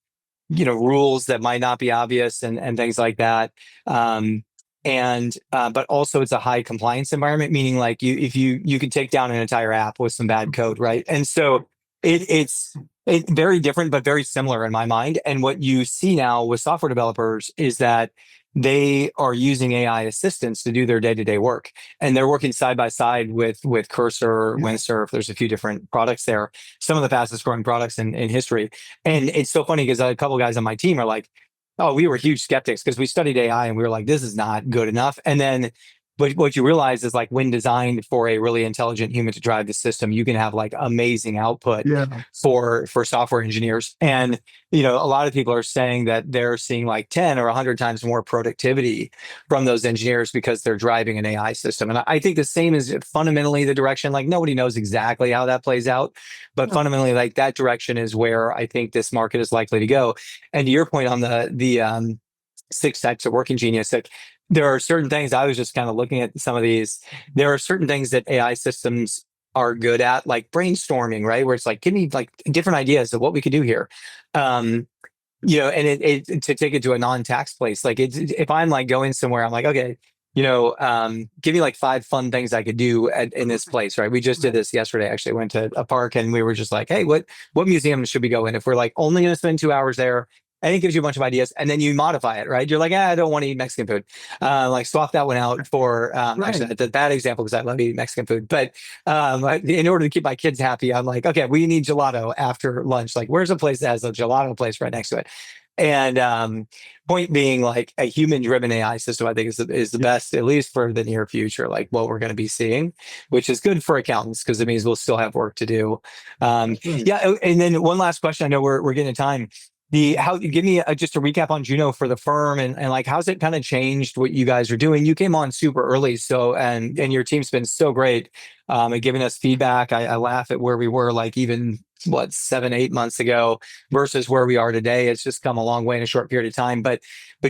rules that might not be obvious and things like that. And but also it's a high compliance environment, meaning like if you could take down an entire app with some bad code, right? And so it's very different but very similar in my mind. And what you see now with software developers is that they are using AI assistants to do their day-to-day work, and they're working side by side with Cursor, Windsurf. There's a few different products there, some of the fastest growing products in history. And it's so funny because a couple of guys on my team are like, oh, we were huge skeptics because we studied AI and we were like, this is not good enough. And then, but what you realize is like when designed for a really intelligent human to drive the system, you can have like amazing output Yeah. for software engineers. And, a lot of people are saying that they're seeing like 10 or 100 times more productivity from those engineers because they're driving an AI system. And I think the same is fundamentally the direction. Like nobody knows exactly how that plays out, but fundamentally like that direction is where I think this market is likely to go. And to your point on the 6 types of working genius, like there are certain things. I was just kind of looking at some of these. There are certain things that AI systems are good at, like brainstorming, right? Where it's like, give me like different ideas of what we could do here. Um, and it to take it to a non-tax place. Like if I'm like going somewhere, I'm like, okay, give me like 5 fun things I could do in this place, right? We just did this yesterday. Actually, went to a park and we were just like, hey, what museum should we go in? If we're like only going to spend 2 hours there, and it gives you a bunch of ideas, and then you modify it, right? You're like, I don't want to eat Mexican food. Like swap that one out for actually that's a bad example because I love eating Mexican food. But in order to keep my kids happy, I'm like, okay, we need gelato after lunch. Like, where's a place that has a gelato place right next to it? And point being, like a human-driven AI system, I think is the best, at least for the near future. Like what we're going to be seeing, which is good for accountants because it means we'll still have work to do. Yeah, and then one last question. I know we're getting to time. Give me just a recap on Juno for the firm and like how's it kind of changed what you guys are doing? You came on super early, so and your team's been so great at giving us feedback. I laugh at where we were like even 7-8 months ago versus where we are today. It's just come a long way in a short period of time. But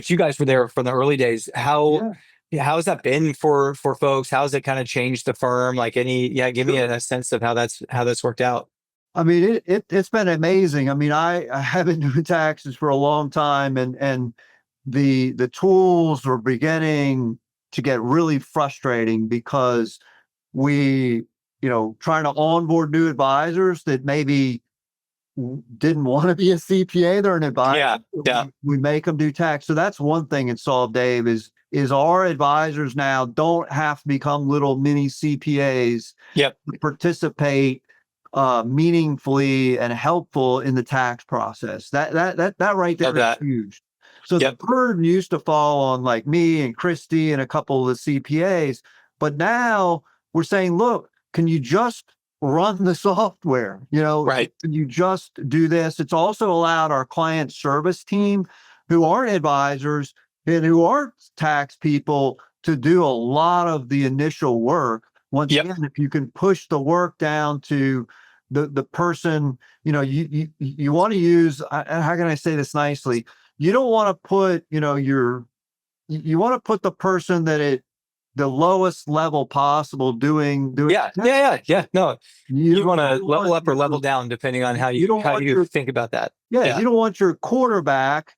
you guys were there from the early days. How's that been for folks? How's it kind of changed the firm? Like give me a sense of how that's worked out. I mean, it's been amazing. I mean, I have been doing taxes for a long time, and the tools were beginning to get really frustrating because we, trying to onboard new advisors that maybe didn't want to be a CPA, they're an advisor. Yeah. We make them do tax. So that's one thing it solved, Dave, is our advisors now don't have to become little mini CPAs Yep. to participate meaningfully and helpful in the tax process. That right there is huge. So the burden used to fall on like me and Christy and a couple of the CPAs, but now we're saying, look, can you just run the software? Right. Can you just do this? It's also allowed our client service team, who aren't advisors and who aren't tax people, to do a lot of the initial work. Once again, if you can push the work down to the person, you want to use, how can I say this nicely? You don't want to put, you want to put the person the lowest level possible doing. Yeah. No, you want to level up or level down depending on how you think about that. Yeah. You don't want your quarterback,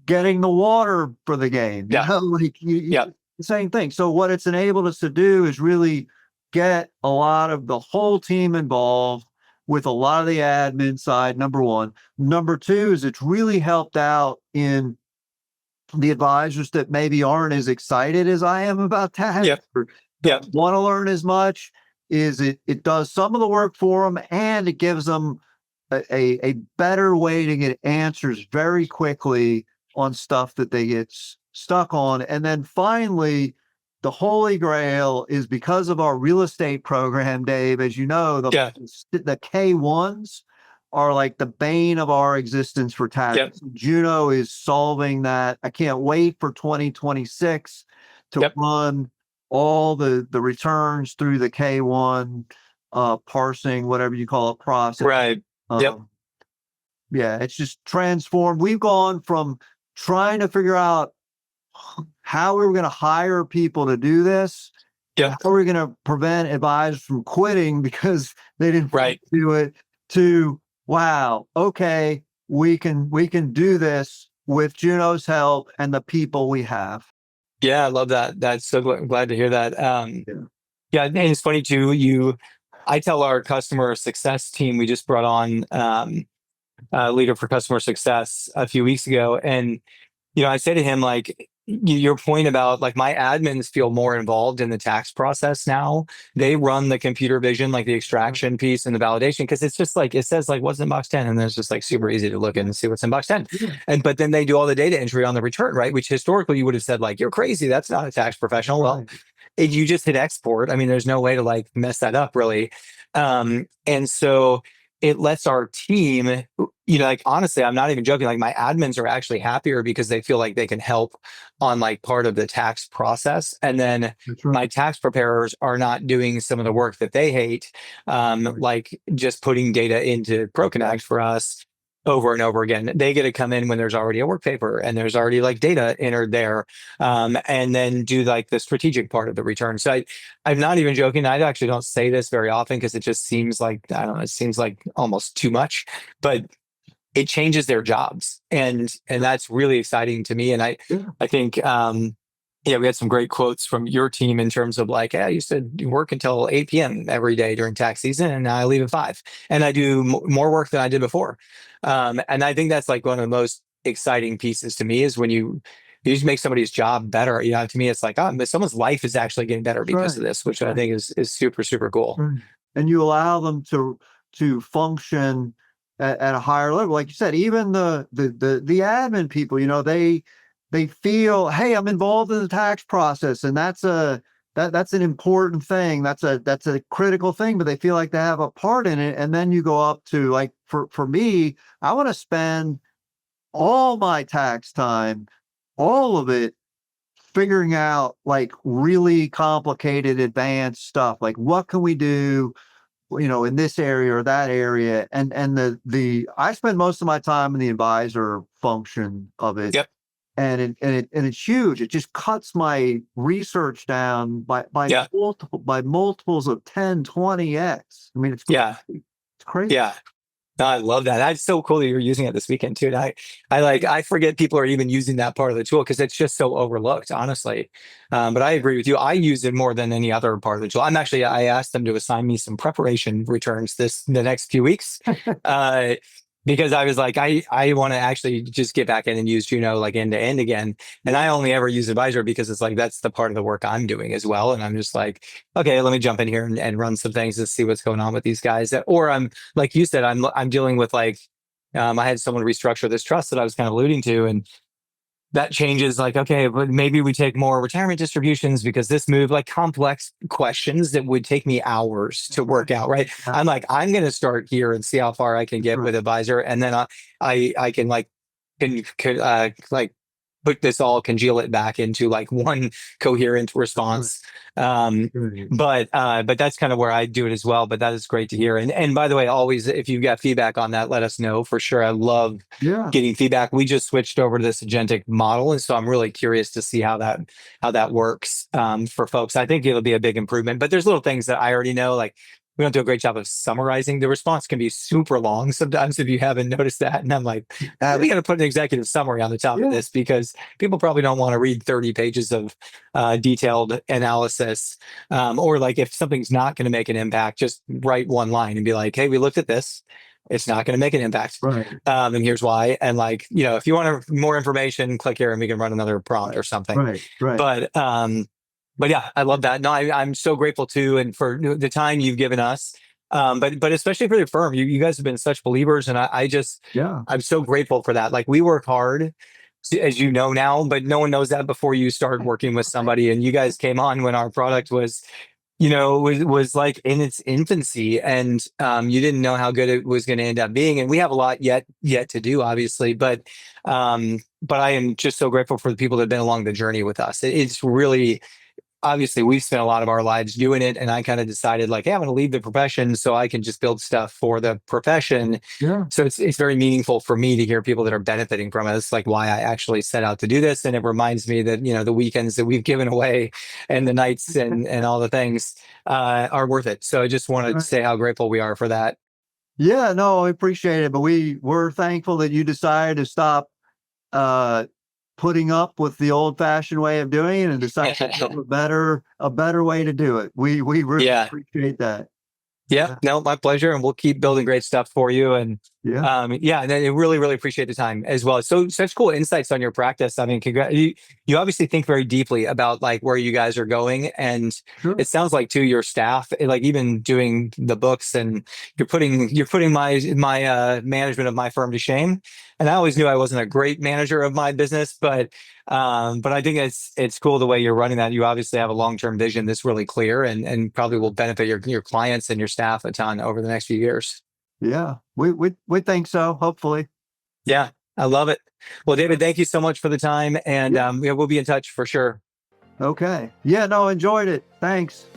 getting the water for the game. The same thing. So what it's enabled us to do is really get a lot of the whole team involved with a lot of the admin side, number one. Number two is it's really helped out in the advisors that maybe aren't as excited as I am about tax or don't want to learn as much. Is it does some of the work for them, and it gives them a better way to get answers very quickly on stuff that they get stuck on. And then finally, the holy grail is because of our real estate program, Dave, as you know, the K1s are like the bane of our existence for tax. Yep. Juno is solving that. I can't wait for 2026 to Yep. run all the returns through the K1 parsing, whatever you call it, process. Right. Yep. Yeah, it's just transformed. We've gone from trying to figure out how we were going to hire people to do this, Yep. how we're going to prevent advisors from quitting because they didn't Right. do it, to wow, okay, we can do this with Juno's help and the people we have. Yeah, I love that. That's so glad to hear that. Yeah, and it's funny too. I tell our customer success team, we just brought on a leader for customer success a few weeks ago, and I say to him, like, your point about like my admins feel more involved in the tax process now. They run the computer vision, like the extraction piece and the validation, because it's just like it says like what's in box 10, and then it's just like super easy to look in and see what's in box 10. But then they do all the data entry on the return, right? Which historically you would have said like you're crazy. That's not a tax professional. Well, you just hit export. I mean, there's no way to like mess that up really. And so it lets our team, like honestly, I'm not even joking. Like my admins are actually happier because they feel like they can help on like part of the tax process. And then my tax preparers are not doing some of the work that they hate, like just putting data into ProConnect for us over and over again. They get to come in when there's already a work paper and there's already like data entered there, and then do like the strategic part of the return. So I'm not even joking. I actually don't say this very often because it just seems like, I don't know, it seems like almost too much, but it changes their jobs. And that's really exciting to me. And I think, we had some great quotes from your team in terms of like, I used to work until 8 p.m. every day during tax season, and now I leave at 5, and I do more work than I did before. And I think that's like one of the most exciting pieces to me is when you just make somebody's job better. To me, it's like, someone's life is actually getting better because of this, which I think is super, super cool. And you allow them to function at a higher level. Like you said, even the admin people, they feel, hey, I'm involved in the tax process, and that's an important thing. That's a critical thing, but they feel like they have a part in it. And then you go up to like, for me, I want to spend all my tax time, all of it, figuring out like really complicated advanced stuff. Like what can we do, in this area or that area? And I spend most of my time in the advisor function of it. Yep. And it's huge. It just cuts my research down by multiples of 10, 20x. I mean, it's crazy. Yeah. No, I love that. That's so cool that you're using it this weekend too. And I forget people are even using that part of the tool because it's just so overlooked, honestly. But I agree with you. I use it more than any other part of the tool. I asked them to assign me some preparation returns the next few weeks. Because I was like, I want to actually just get back in and use Juno like end to end again. And I only ever use Advisor because it's like, that's the part of the work I'm doing as well. And I'm just like, okay, let me jump in here and run some things to see what's going on with these guys. Or I'm, like you said, I'm dealing with like, I had someone restructure this trust that I was kind of alluding to, and that changes like, okay, but maybe we take more retirement distributions because this move, like complex questions that would take me hours to work out, right? I'm like, I'm going to start here and see how far I can get with Advisor. And then I can like, like put this all, congeal it back into like one coherent response. But that's kind of where I do it as well. But that is great to hear. And by the way, always, if you've got feedback on that, let us know for sure. I love getting feedback. We just switched over to this agentic model. And so I'm really curious to see how that works for folks. I think it'll be a big improvement, but there's little things that I already know, like we don't do a great job of summarizing. The response can be super long sometimes if you haven't noticed that. And I'm like, we got to put an executive summary on the top of this because people probably don't want to read 30 pages of detailed analysis. Or like if something's not going to make an impact, just write one line and be like, hey, we looked at this. It's not going to make an impact. And here's why. And like, if you want more information, click here and we can run another prompt or something. But yeah, I love that. No, I'm so grateful too, and for the time you've given us. But especially for your firm, you guys have been such believers, and I'm so grateful for that. Like we work hard, as you know now, but no one knows that before you start working with somebody. And you guys came on when our product was was like in its infancy, and you didn't know how good it was going to end up being. And we have a lot yet to do, obviously, but I am just so grateful for the people that have been along the journey with us. It's really, obviously, we've spent a lot of our lives doing it, and I kind of decided like, hey, I'm going to leave the profession so I can just build stuff for the profession. Yeah. So it's very meaningful for me to hear people that are benefiting from it. It's like why I actually set out to do this, and it reminds me that the weekends that we've given away and the nights and all the things are worth it. So I just want to Right. say how grateful we are for that. Yeah, no, I appreciate it. But we're thankful that you decided to stop uh putting up with the old fashioned way of doing it and decided to build a better way to do it. We really Yeah. appreciate that. Yeah, Yeah. no, my pleasure. And we'll keep building great stuff for you. And Yeah. yeah, and I really, really appreciate the time as well. So such cool insights on your practice. I mean, you obviously think very deeply about like where you guys are going. And Sure. it sounds like too, your staff, like even doing the books, and you're putting my management of my firm to shame. And I always knew I wasn't a great manager of my business, but I think it's cool the way you're running that. You obviously have a long-term vision that's really clear, and probably will benefit your clients and your staff a ton over the next few years. Yeah. We think so, hopefully. Yeah, I love it. Well, David, thank you so much for the time, and Yeah. yeah, we'll be in touch for sure. Okay. Yeah, no, enjoyed it. Thanks.